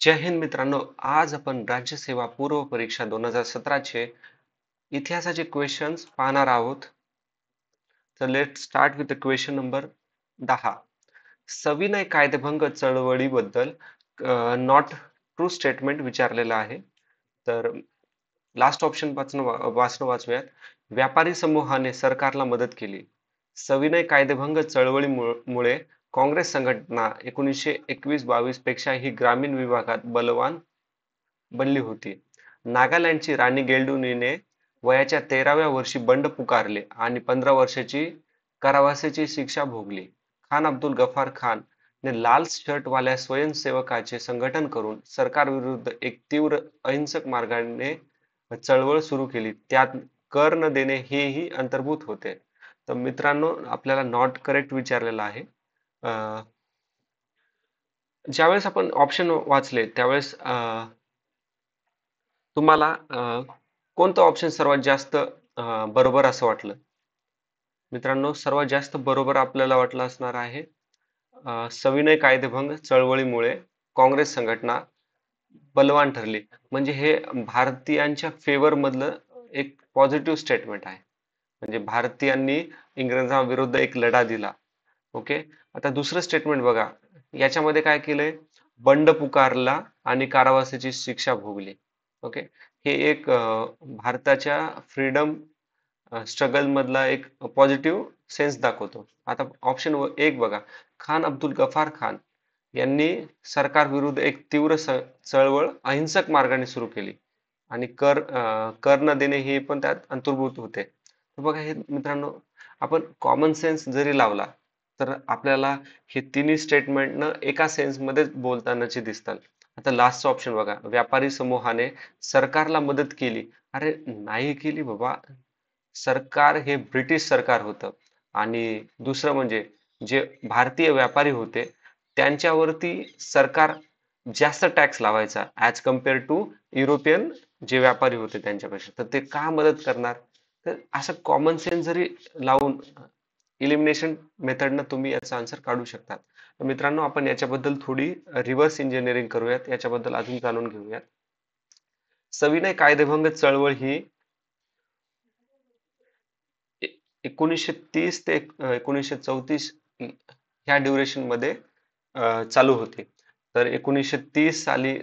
जय हिंद मित्रांनो. आज आपण राज्यसेवा पूर्व परीक्षा 2017 चे इतिहासाचे क्वेश्चन्स पाहणार आहोत. तर let start with the question number 10. सविनय कायदेभंग चळवळीबद्दल नॉट ट्रू स्टेटमेंट विचारलेलं आहे. तर लास्ट ऑप्शन पासून वाचूयात. व्यापारी समूहाने सरकारला मदत केली. सविनय कायदेभंग चळवळीमुळे काँग्रेस संघटना 1921-22 पेक्षाही ग्रामीण विभागात बलवान बनली होती. नागालँडची राणी गेल्डुनीने वयाच्या 13व्या वर्षी बंड पुकारले आणि 15 वर्षाची कारावासाची शिक्षा भोगली. खान अब्दुल गफार खान ने लाल शर्टवाल्या स्वयंसेवकाचे संघटन करून सरकारविरुद्ध एक तीव्र अहिंसक मार्गाने चळवळ सुरू केली. त्यात कर न देणे हेही अंतर्भूत होते. तर मित्रांनो, आपल्याला नॉट करेक्ट विचारलेला आहे. ज्यावेळेस आपण ऑप्शन वाचले त्यावेळेस तुम्हाला कोणतं ऑप्शन सर्वात जास्त बरोबर असं वाटलं? मित्रांनो, सर्वात जास्त बरोबर आपल्याला वाटलं असणार आहे सविनय कायदेभंग चळवळीमुळे काँग्रेस संघटना बलवान ठरली. म्हणजे हे भारतीयांच्या फेवर मधलं एक पॉझिटिव्ह स्टेटमेंट आहे. म्हणजे भारतीयांनी इंग्रजांविरुद्ध एक लढा दिला. ओके. आता दुसरं स्टेटमेंट बघा. याच्यामध्ये काय केलंय? बंड पुकारला आणि कारावासाची शिक्षा भोगली. ओके. हे एक भारताच्या फ्रीडम स्ट्रगल मधला एक पॉझिटिव्ह सेन्स दाखवतो. आता ऑप्शन एक बघा. खान अब्दुल गफार खान यांनी सरकार विरुद्ध एक तीव्र चळवळ अहिंसक मार्गाने सुरू केली आणि कर न देणे हे पण त्यात अंतर्भूत होते. बघा हे मित्रांनो, आपण कॉमन सेन्स जरी लावला तर आपल्याला हे तिन्ही स्टेटमेंट एका सेन्स मध्ये बोलतानाचे दिसतात. आता लास्टचा ऑप्शन बघा. व्यापारी समूहाने सरकारला मदत केली. अरे नाही केली बाबा. सरकार हे ब्रिटिश सरकार होतं आणि दुसरं म्हणजे जे भारतीय व्यापारी होते त्यांच्यावरती सरकार जास्त टॅक्स लावायचा ऍज कम्पेअर टू युरोपियन जे व्यापारी होते त्यांच्यापेक्षा. तर ते का मदत करणार? तर असं कॉमन सेन्स जरी लावून इलिमिनेशन मेथडनं तुम्ही याचा आन्सर काढू शकता. तर मित्रांनो, आपण याच्याबद्दल थोडी रिव्हर्स इंजिनिअरिंग करूयात. याच्याबद्दल अजून जाणून घेऊयात. सविनय कायदेभंग चळवळ ही 1930 ते 1934 ह्या ड्युरेशन मध्ये चालू होते. तर 1930 साली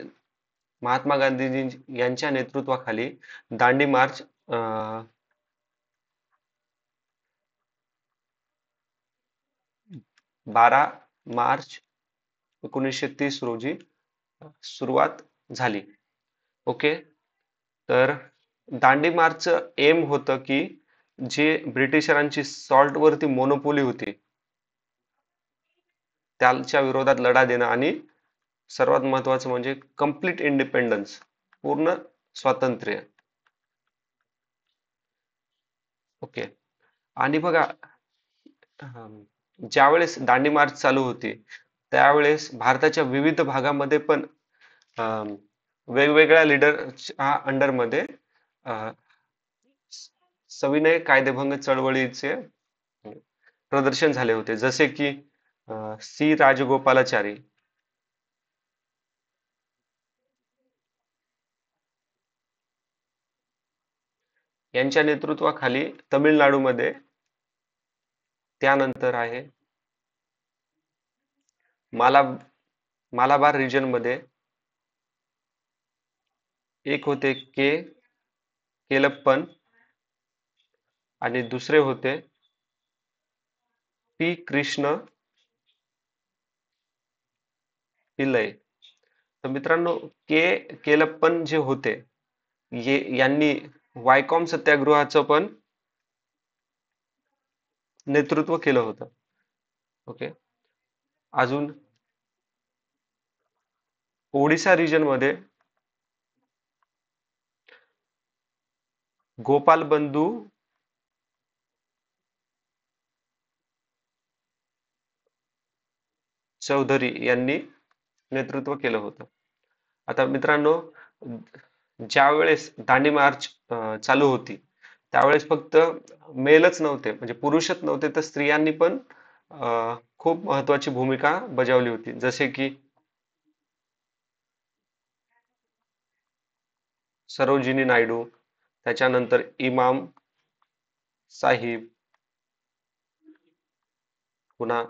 महात्मा गांधीजी यांच्या नेतृत्वाखाली दांडी मार्च 12 मार्च 1930 रोजी सुरुवात झाली. ओके. तर दांडी मार्चचं एम होतं की जे ब्रिटिशरांची सॉल्ट वरती मोनोपोली होती त्यांच्या विरोधात लढा देणं आणि सर्वात महत्वाचं म्हणजे कम्प्लीट इंडिपेंडन्स, पूर्ण स्वातंत्र्य. ओके. आणि बघा, ज्यावेळेस दांडी मार्च चालू होती त्यावेळेस भारताच्या विविध भागामध्ये पण वेगवेगळ्या लीडरच्या अंडरमध्ये सविनय कायदेभंग चळवळीचे प्रदर्शन झाले होते. जसे की सी राजगोपालाचारी यांच्या नेतृत्वाखाली तमिळनाडूमध्ये, त्यानंतर आहे मालाबार रिजन मध्ये एक होते केलप्पन आणि दुसरे होते पी कृष्ण पिल्लई. तर मित्रांनो, केलप्पन जे होते यांनी वायकॉम सत्याग्रहाचं पण नेतृत्व केलं होतं. ओके. अजून ओडिसा रिजन मध्ये गोपाल बंधू चौधरी यांनी नेतृत्व केलं होतं. आता मित्रांनो, ज्या वेळेस दांडी मार्च चालू होती त्यावेळेस फक्त मेलच नव्हते, म्हणजे पुरुषच नव्हते, तर स्त्रियांनी पण खूप महत्वाची भूमिका बजावली होती. जसे की सरोजिनी नायडू, त्याच्यानंतर इमाम साहिब, पुन्हा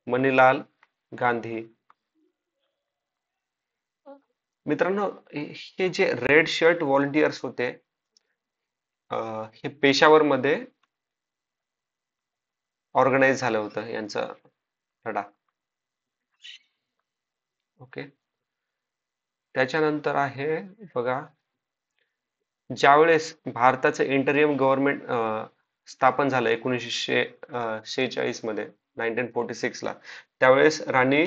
मणिलाल गांधी. मित्रांनो, हे जे रेड शर्ट व्हॉलंटियर्स होते, हे पेशावर मध्ये ऑर्गनाइज झालं होतं यांचा लढा. ओके. त्याच्यानंतर आहे बघा, ज्यावेळेस भारताचं इंटरियम गव्हर्नमेंट स्थापन झालं 1946 मध्ये, 1946 ला, त्यावेळेस राणी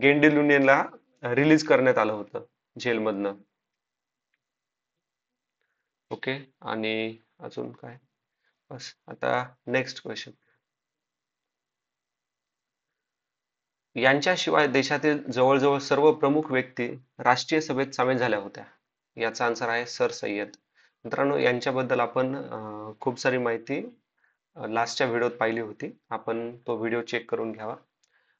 गेंडिलुनेला रिलीज करण्यात आलं होतं जेलमधनं. ओके. आणि अजून काय, बस. आता नेक्स्ट क्वेश्चन. यांच्याशिवाय देशातील जवळजवळ सर्व प्रमुख व्यक्ती राष्ट्रीय सभेत सामील झाल्या होत्या. याचा आन्सर आहे सर सय्यद. मित्रांनो, यांच्याबद्दल आपण खूप सारी माहिती लास्टच्या व्हिडिओत पाहिली होती. आपण तो व्हिडिओ चेक करून घ्यावा.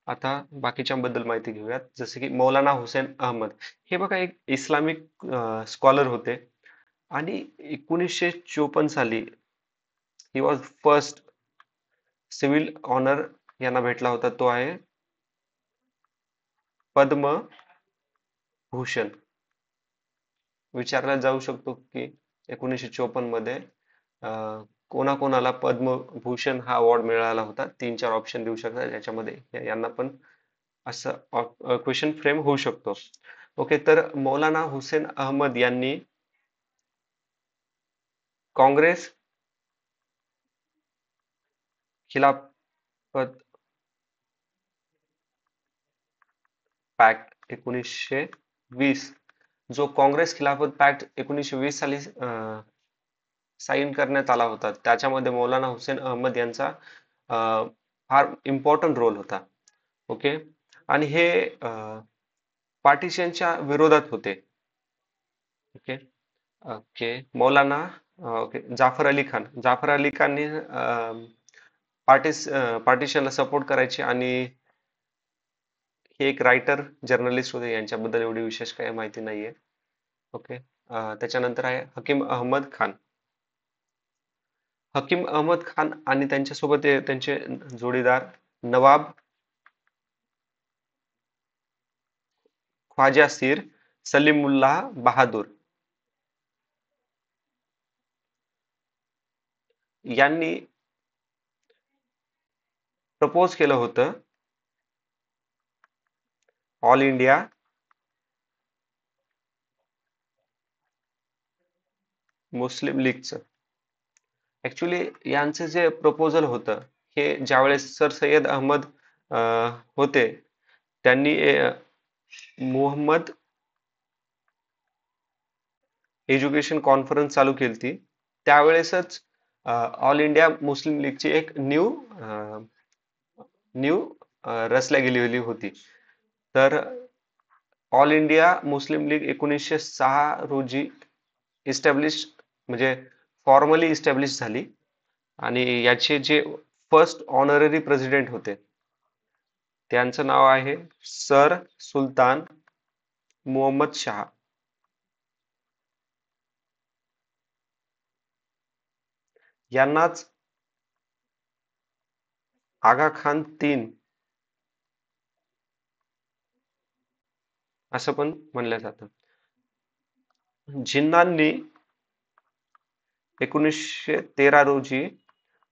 आता बाकीच्यांबद्दल माहिती घेऊयात. जसे की मौलाना हुसेन अहमद, हे बघा एक इस्लामिक स्कॉलर होते आणि 1954 साली ही वॉज फर्स्ट सिव्हिल ऑनर यांना भेटला होता, तो आहे पद्म भूषण. विचारला जाऊ शकतो की 1954 मध्ये कोणाकोणाला पद्मभूषण हा अवॉर्ड मिळाला होता. 3-4 ऑप्शन देऊ शकतात याच्यामध्ये, यांना पण असं क्वेश्चन फ्रेम होऊ शकतो. ओके. तर मौलाना हुसेन अहमद यांनी काँग्रेस खिलाफत पॅक्ट 1920, जो काँग्रेस खिलाफत पॅक्ट 1920 साली साईन करण्यात आला होता, त्याच्यामध्ये मौलाना हुसेन अहमद यांचा फार इम्पॉर्टंट रोल होता. ओके. आणि हे पार्टिशनच्या विरोधात होते. ओके. ओके. मौलाना ओके, जाफर अली खानने पार्टिशनला सपोर्ट करायचे आणि हे एक रायटर जर्नलिस्ट होते. यांच्याबद्दल एवढी विशेष काही माहिती नाहीये. ओके. त्याच्यानंतर आहे हकीम अहमद खान. हकीम अहमद खान आणि त्यांच्यासोबत त्यांचे जोडीदार नवाब ख्वाजा सीर सलीमुल्लाह बहादूर यांनी प्रपोज केलं होतं ऑल इंडिया मुस्लिम लीगचं. ऍक्च्युली यांचं जे प्रपोजल होतं, हे ज्यावेळेस सर सय्यद अहमद होते, त्यांनी मोहम्मद एज्युकेशन कॉन्फरन्स चालू केली होती. त्यावेळेसच ऑल इंडिया मुस्लिम लीगची एक न्यू रचल्या गेलेली होती. तर ऑल इंडिया मुस्लिम लीग 1906 रोजी इस्टॅब्लिश, म्हणजे फॉर्मली इस्टॅब्लिश झाली. आणि याचे जे फर्स्ट ऑनररी प्रेसिडेंट होते, त्यांचं नाव आहे सर सुलतान मुहम्मद शाह. यांनाच आगा खान 3 असं पण म्हणलं जातं. जिन्नांनी 1913 रोजी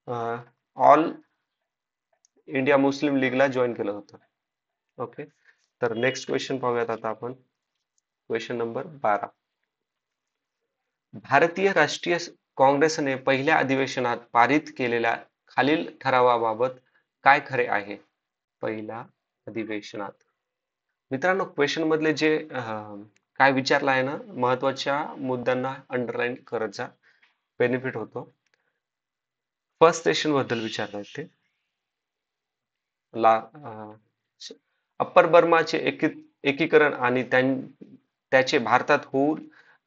ऑल इंडिया मुस्लिम लीगला जॉईन केलं होतं. ओके. तर नेक्स्ट क्वेश्चन पाहूयात आता आपण. Question number 12. भारतीय राष्ट्रीय काँग्रेसने पहिल्या अधिवेशनात पारित केलेल्या खालील ठरावाबाबत काय खरे आहे? पहिल्या अधिवेशनात. मित्रांनो, क्वेश्चन मधले जे काय विचारलं आहे ना, महत्वाच्या मुद्द्यांना अंडरलाईन करत जा, बेनिफिट होतो. फर्स्ट सेशन बद्दल विचारलं ते. अप्पर बर्माचे एकीकरण आणि त्याचे भारतात होऊ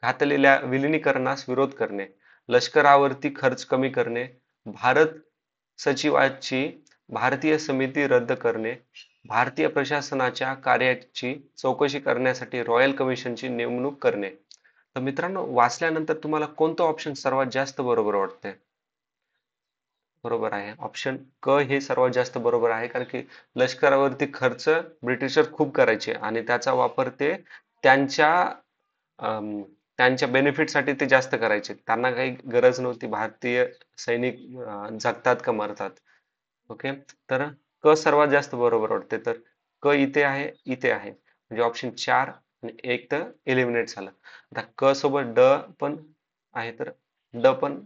घातलेल्या विलिनीकरणास विरोध करणे, लष्करावरती खर्च कमी करणे, भारत सचिवाची भारतीय समिती रद्द करणे, भारतीय प्रशासनाच्या कार्याची चौकशी करण्यासाठी रॉयल कमिशनची नेमणूक करणे. तर मित्रांनो, वाचल्यानंतर तुम्हाला कोणतं ऑप्शन सर्वात जास्त बरोबर वाटतंय? बरोबर आहे. ऑप्शन क हे सर्वात जास्त बरोबर आहे, कारण की लष्करावरती खर्च ब्रिटिशर खूप करायचे आणि त्याचा वापर ते त्यांच्या अम, त्यांच्या बेनिफिटसाठी ते जास्त करायचे. त्यांना काही गरज नव्हती भारतीय सैनिक जगतात का मरतात. ओके. तर क सर्वात जास्त बरोबर वाटते. तर क इथे आहे, इथे आहे. म्हणजे ऑप्शन 4 आणि 1 तर एलिमिनेट झालं. आता क सोबत ड पण आहे, तर ड पण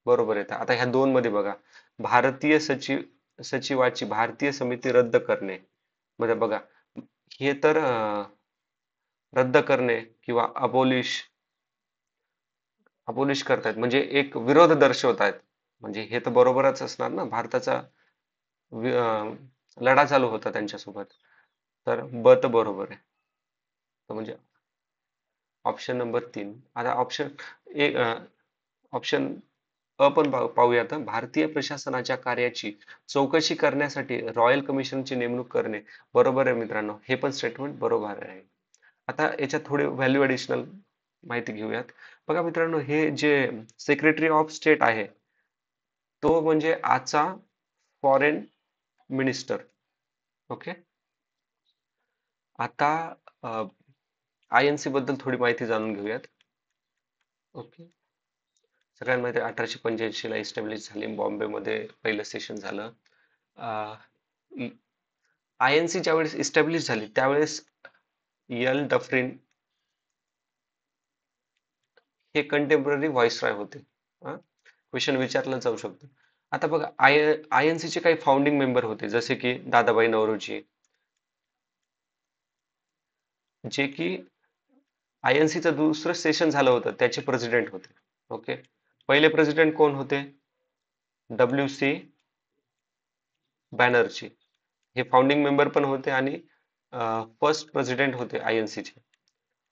बरोबर येतं. आता ह्या दोन मध्ये बघा, भारतीय सचिवाची भारतीय समिती रद्द करणे. म्हणजे बघा, हे तर रद्द करणे किंवा अबोलिश करतायत, म्हणजे एक विरोध दर्शवतायत. म्हणजे हे तर बरोबरच असणार ना, भारताचा लढा चालू होता त्यांच्यासोबत. तर ब तर बरोबर आहे. तर म्हणजे ऑप्शन नंबर 3. आता एक ऑप्शन आपण पाहूयात. भारतीय प्रशासनाच्या कार्याची चौकशी करण्यासाठी रॉयल कमिशनची नेमणूक करणे. बरोबर आहे मित्रांनो, हे पण स्टेटमेंट बरोबर आहे. आता याच्यात थोडे व्हॅल्यू ऍडिशनल माहिती घेऊयात. बघा मित्रांनो, हे जे सेक्रेटरी ऑफ स्टेट आहे, तो म्हणजे आजचा फॉरेन मिनिस्टर. ओके. आता आय एन सी बद्दल थोडी माहिती जाणून घेऊयात. ओके. सगळ्यांना माहिती आहे, 1885 ला इस्टॅब्लिश झाली, बॉम्बेमध्ये पहिलं सेशन झालं. आय एन सी ज्यावेळेस इस्टॅब्लिश झाली त्यावेळेस यल डफरिन हे कंटेम्पररी व्हाईसरॉय होते. क्वेश्चन विचारला जाऊ शकतो. आता बघा, आय एन सी चे काही फाउंडिंग मेंबर होते, जसे की दादाभाई नौरोजी, जे की आय एन चं दुसरं सेशन झालं होतं त्याचे प्रेसिडेंट होते. ओके. पहिले प्रेसिडेंट कोण होते? W C Banerjee. हे फाउंडिंग मेंबर पण होते आणि फर्स्ट प्रेसिडेंट होते आय एन सी चे.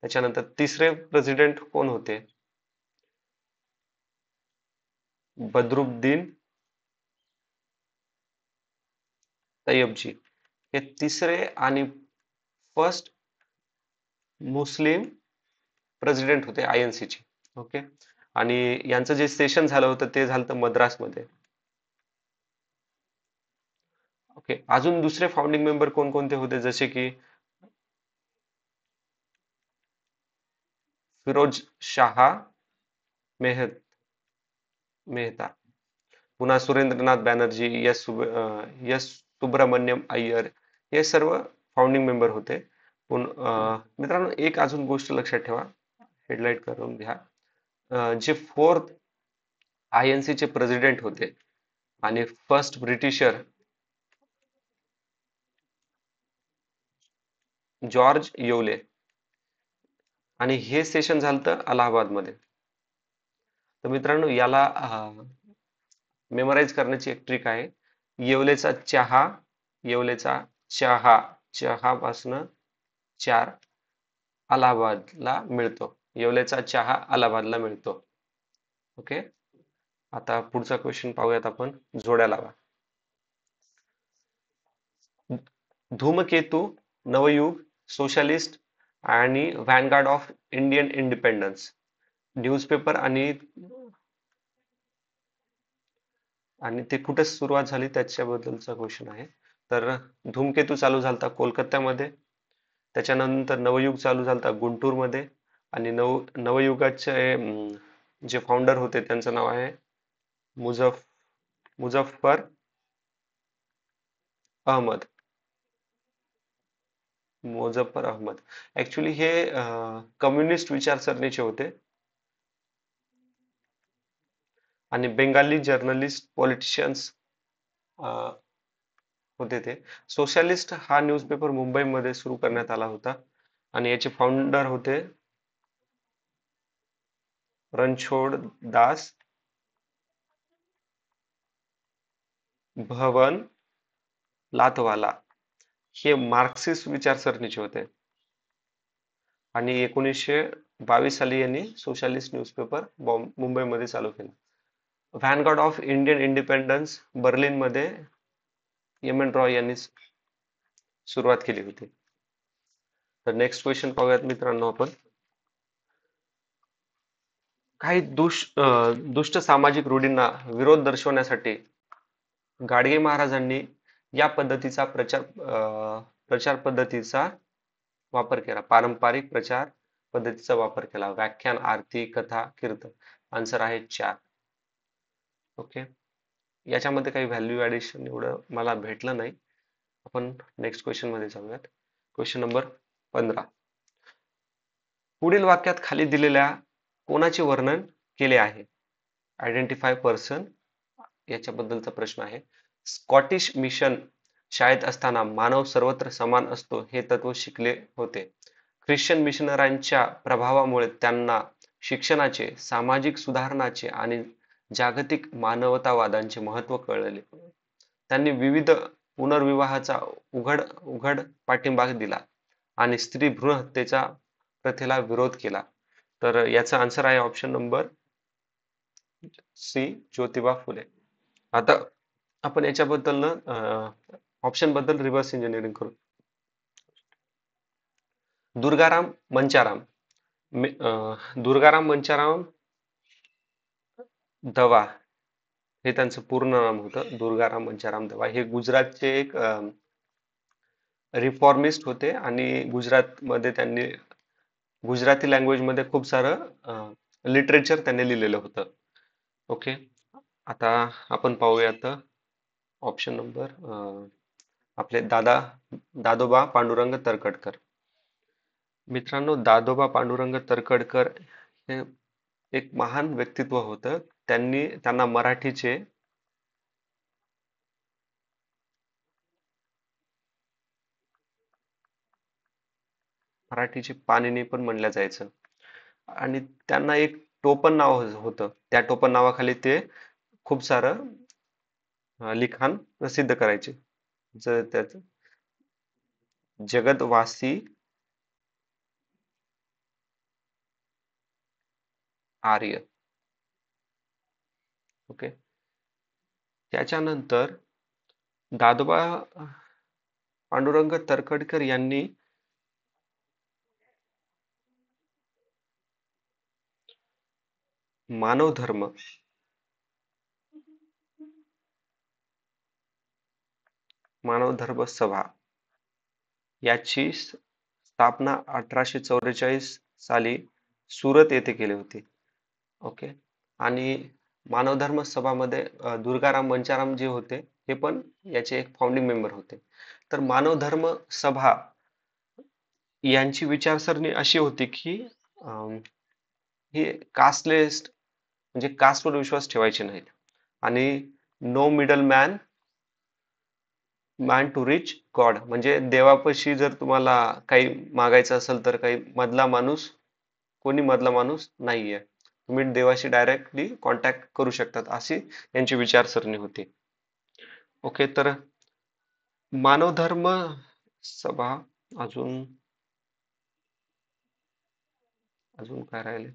त्याच्यानंतर तिसरे प्रेसिडेंट कोण होते? बद्रुद्दीन तय्यबजी. हे तिसरे आणि फर्स्ट मुस्लिम प्रेसिडेंट होते आयएनसी चे. ओके. आणि यांचं जे सेशन झालं होतं ते झालं होतं मद्रासमध्ये. ओके. अजून दुसरे फाउंडिंग मेंबर कोणकोणते होते, जसे की फिरोज शाह मेहता, पुन्हा सुरेंद्रनाथ बॅनर्जी, एस सुब्रमण्यम अय्यर, हे सर्व फाउंडिंग मेंबर होते. मित्रांनो, एक अजून गोष्ट लक्षात ठेवा, हेडलाईट करून घ्या. जे फोर्थ आयएनसी चे प्रेसिडेंट होते आणि फर्स्ट ब्रिटिशर जॉर्ज येवले, आणि हे सेशन झालं होतं अलाहाबादमध्ये. तर मित्रांनो, याला मेमोराईज करण्याची एक ट्रिक आहे. येवलेचा चहा, येवलेचा चहा, चहा पासनं 4 अलाहाबादला मिळतो. येवलेचा चहा अलाहाबादला मिळतो. ओके. आता पुढचा क्वेश्चन पाहूयात आपण, जोड्या लावा. धूमकेतू, नवयुग, सोशलिस्ट आणि Vanguard of Indian independence, newspaper आणि आणि ते कुठे सुरुवात झाली त्याच्याबद्दलचा क्वेश्चन आहे. तर धूमकेतू चालू झालता कोलकात्यामध्ये, त्याच्यानंतर नवयुग चालू झालता गुंटूरमध्ये, आणि नवयुगाचे जे फाउंडर होते त्यांचं नाव आहे मुझफ मुझफ्फर अहमद. मुझफ्फर अहमद. ऍक्च्युली हे कम्युनिस्ट विचारसरणीचे होते आणि बेंगाली जर्नलिस्ट पॉलिटिशियन्स होते ते. सोशलिस्ट हा न्यूजपेपर मुंबईमध्ये सुरू करण्यात आला होता आणि याचे फाउंडर होते रणछोड दास भवन लातवाला. हे मार्क्सिस्ट विचारसरणीचे होते आणि 1922 साली यांनी सोशलिस्ट न्यूजपेपर मुंबईमध्ये चालू केला. व्हॅनगार्ड ऑफ इंडियन इंडिपेंडन्स बर्लिनमध्ये एम एन रॉय यांनी सुरुवात केली होती. तर नेक्स्ट क्वेश्चन पाहूयात मित्रांनो आपण. काही दुष्ट सामाजिक रूढींना विरोध दर्शवण्यासाठी गाडगे महाराजांनी या प्रचार पद्धतीचा वापर केला. पारंपरिक प्रचार पद्धतीचा वापर केला. व्याख्यान, आरती, कथा, कीर्तन. आन्सर आहे 4. ओके. याच्यामध्ये काही व्हॅल्यू ऍडिशन एवढं मला भेटलं नाही. आपण नेक्स्ट क्वेश्चन मध्ये जाऊयात. Question number 15. पुढील वाक्यात खाली दिलेल्या कोणाचे वर्णन केले आहे? आयडेंटिफाय पर्सन, याच्याबद्दलचा प्रश्न आहे. स्कॉटिश मिशन शाळेत असताना मानव सर्वत्र समान असतो हे तत्व शिकले होते. ख्रिश्चन मिशनरांच्या प्रभावामुळे त्यांना शिक्षणाचे, सामाजिक सुधारणाचे आणि जागतिक मानवतावादाचे महत्त्व कळले. त्यांनी विविध पुनर्विवाहाचा उघड उघड पाठिंबा दिला आणि स्त्री भ्रूण हत्येच्या प्रथेला विरोध केला. तर याचा आन्सर आहे option number C, Jyotiba Phule. आता आपण याच्याबद्दल ना ऑप्शन बद्दल रिव्हर्स इंजिनिअरिंग करू. दुर्गाराम मंचाराम, दुर्गाराम मंचाराम दवा हे त्यांचं पूर्ण नाम होतं. दुर्गाराम मंचाराम दवा हे गुजरातचे एक रिफॉर्मिस्ट होते आणि गुजरातमध्ये त्यांनी गुजराती लँग्वेज मध्ये खूप सारं लिटरेचर त्यांनी लिहिलेलं होतं. ओके. आता आपण पाहूयात ऑप्शन नंबर आपले दादोबा पांडुरंग तरखडकर. मित्रांनो, दादोबा पांडुरंग तरखडकर हे एक महान व्यक्तित्व होतं. त्यांना मराठीचे पाणिनी पण म्हणलं जायचं आणि त्यांना एक टोपण नाव होतं. त्या टोपण नावाखाली ते खूप सारं लिखाण प्रसिद्ध करायचे. त्याच जगदवासी आर्य. ओके. त्याच्यानंतर दादोबा पांडुरंग तरखडकर यांनी मानव धर्म सभा याची स्थापना 1844 साली सुरत येथे केली होती. ओके. आणि मानवधर्म सभामध्ये दुर्गाराम मंचाराम जे होते हे पण याचे एक फाउंडिंग मेंबर होते. तर मानवधर्म सभा यांची विचारसरणी अशी होती की ही कास्टलेस म्हणजे कास्टवर विश्वास ठेवायचे नाहीत आणि no middleman to reach God, म्हणजे देवापाशी जर तुम्हाला काही मागायचं असेल तर कोणी मधला माणूस नाहीये. तुम्ही देवाशी डायरेक्टली कॉन्टॅक्ट करू शकतात, अशी यांची विचारसरणी होती. ओके. तर मानवधर्म सभा अजून अजून काय राहिले?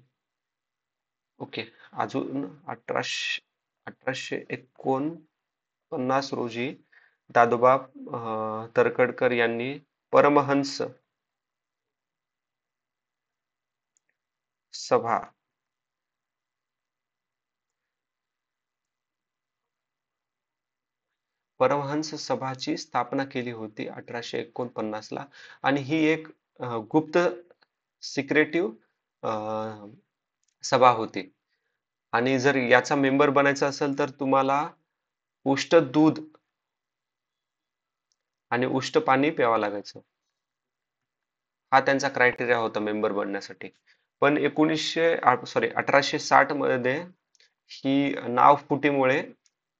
ओके. अजून 1849 रोजी दादोबा तरखडकर यांनी परमहंस सभा परमहंस सभाची स्थापना केली होती 1849 ला. आणि ही एक गुप्त सिक्रेटिव्ह सभा होती. आणि जर याचा मेंबर बनायचं असेल तर तुम्हाला उष्ट दूध आणि उष्ट पाणी प्यावं लागायचं. हा त्यांचा क्रायटेरिया होता मेंबर बनण्यासाठी. पण 1860 मध्ये ही नाव फुटीमुळे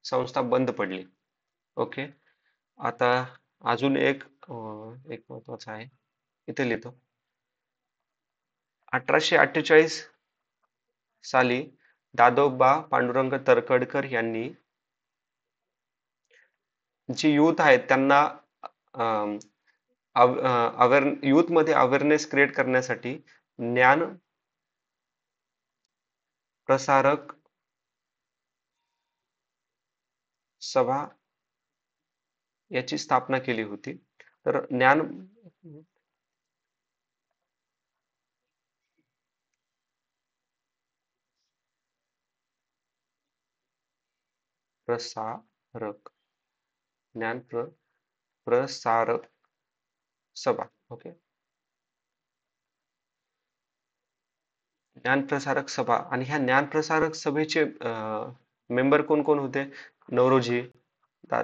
संस्था बंद पडली. ओके. आता अजून एक महत्वाचं आहे, इथे लिहितो. 1848 साली दादोबा पांडुरंग तरखडकर यांनी जी युथ आहेत त्यांना युथ मध्ये अवेअरनेस क्रिएट करण्यासाठी ज्ञान प्रसारक सभा याची स्थापना केली होती. तर ज्ञान प्रसारक, ज्ञान प्रसारक सभा. ओके, ज्ञान प्रसारक सभा. आणि ह्या ज्ञान प्रसारक सभेचे मेंबर कोण कोण होते? नवरोजी, दा,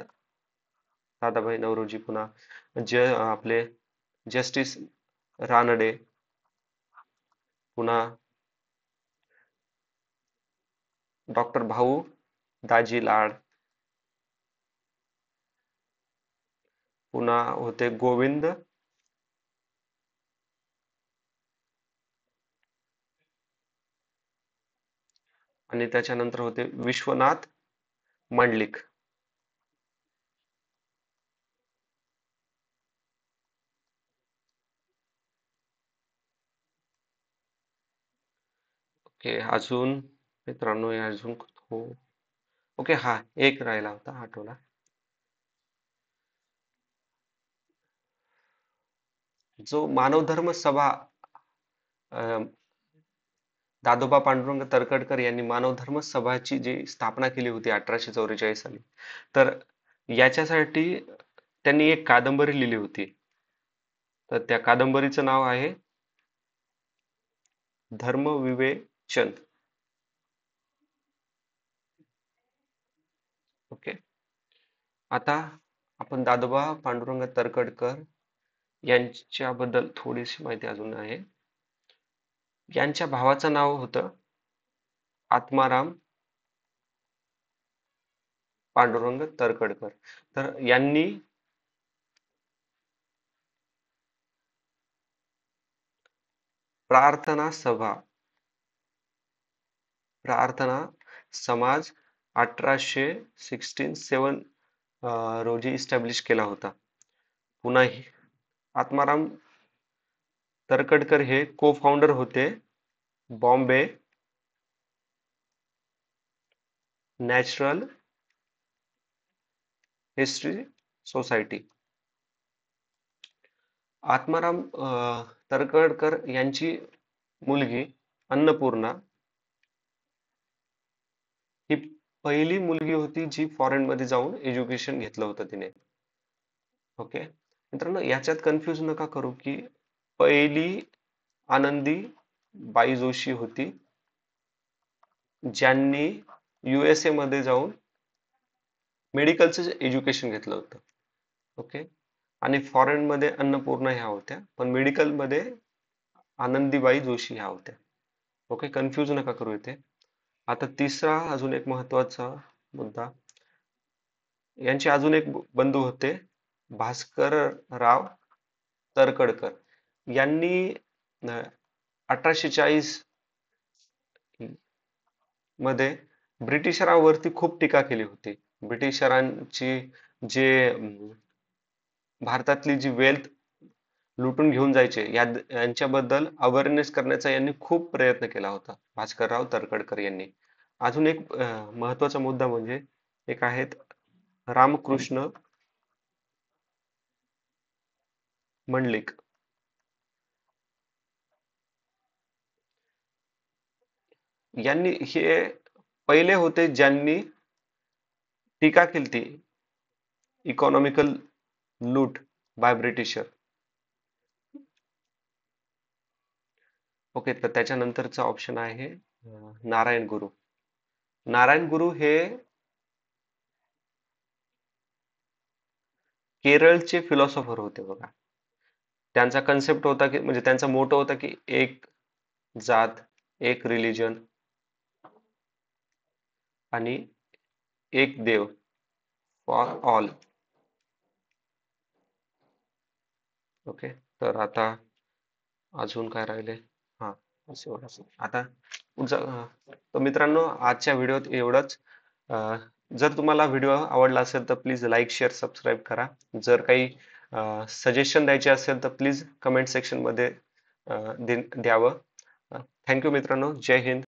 दादाभाई नवरोजी, पुन्हा आपले जस्टिस रानडे, पुन्हा डॉक्टर भाऊ दाजी लाड, पुन्हा होते गोविंद आणि त्याच्यानंतर होते विश्वनाथ मंडलिक. ओके, अजून मित्रांनो अजून हो. ओके, हा एक राहिला होता आठवला. जो मानव धर्म सभा दादोबा पांडुरंग तरखडकर यांनी मानव धर्म सभाची जी स्थापना केली होती 1844 साली, तर याच्यासाठी त्यांनी एक कादंबरी लिहिली होती. तर त्या कादंबरीचं नाव आहे धर्मविवेचन. ओके, आता आपण दादोबा पांडुरंग तरखडकर यांच्याबद्दल थोडीशी माहिती अजून आहे. यांच्या भावाचं नाव होतं आत्माराम पांडुरंग तरखडकर. तर यांनी प्रार्थना सभा, प्रार्थना समाज 1867 रोजी इस्टॅब्लिश केला होता. पुन्हा आत्माराम तरखडकर हे को फाउंडर होते Bombay natural history society. Atmaram Tarkhadkar यांची मुलगी अन्नपूर्णा ही पहिली मुलगी होती जी फॉरेन मध्ये जाऊन एज्युकेशन घेतलं होतं तिने. ओके मित्रांनो, याच्यात कन्फ्युज नका करू की पहिली आनंदी बाई जोशी होती ज्यांनी USA मध्ये जाऊन मेडिकलचं एज्युकेशन घेतलं होतं. ओके, आणि फॉरेन मध्ये अन्नपूर्णा ह्या होत्या, पण मेडिकल मध्ये आनंदीबाई जोशी ह्या होत्या. ओके, कन्फ्युज नका करू इथे. आता तिसरा अजून एक महत्वाचा मुद्दा, यांचे अजून एक बंधू होते भास्करराव तरखडकर. यांनी 1840 मध्ये ब्रिटिशरांवरती खूप टीका केली होती. ब्रिटिशरांची जे भारतातली जी वेल्थ लुटून घेऊन जायचे यांच्याबद्दल अवेअरनेस करण्याचा यांनी खूप प्रयत्न केला होता भास्करराव तरखडकर यांनी. अजून एक महत्वाचा मुद्दा म्हणजे एक आहेत रामकृष्ण मंडलिक. यांनी हे पहिले होते ज्यांनी टीका केली ती इकॉनॉमिकल लूट बाय ब्रिटिशर. ओके, तर त्याच्यानंतरचा ऑप्शन आहे नारायण गुरु. नारायण गुरु हे केरळचे फिलॉसॉफर होते बघा. त्यांचा कन्सेप्ट होता की म्हणजे त्यांचा मोटो होता की एक जात, एक रिलिजन आणि एक देव फॉर ऑल. ओके, तर आता अजून काय राहिले? हा, आता तर मित्रांनो, आजच्या व्हिडिओत एवढंच. जर तुम्हाला व्हिडिओ आवडला असेल तर प्लीज लाईक, शेअर, सबस्क्राईब करा. जर काही सजेशन द्यायचे असेल तर प्लीज कमेंट सेक्शन मध्ये द्यावं. थँक्यू मित्रांनो. जय हिंद.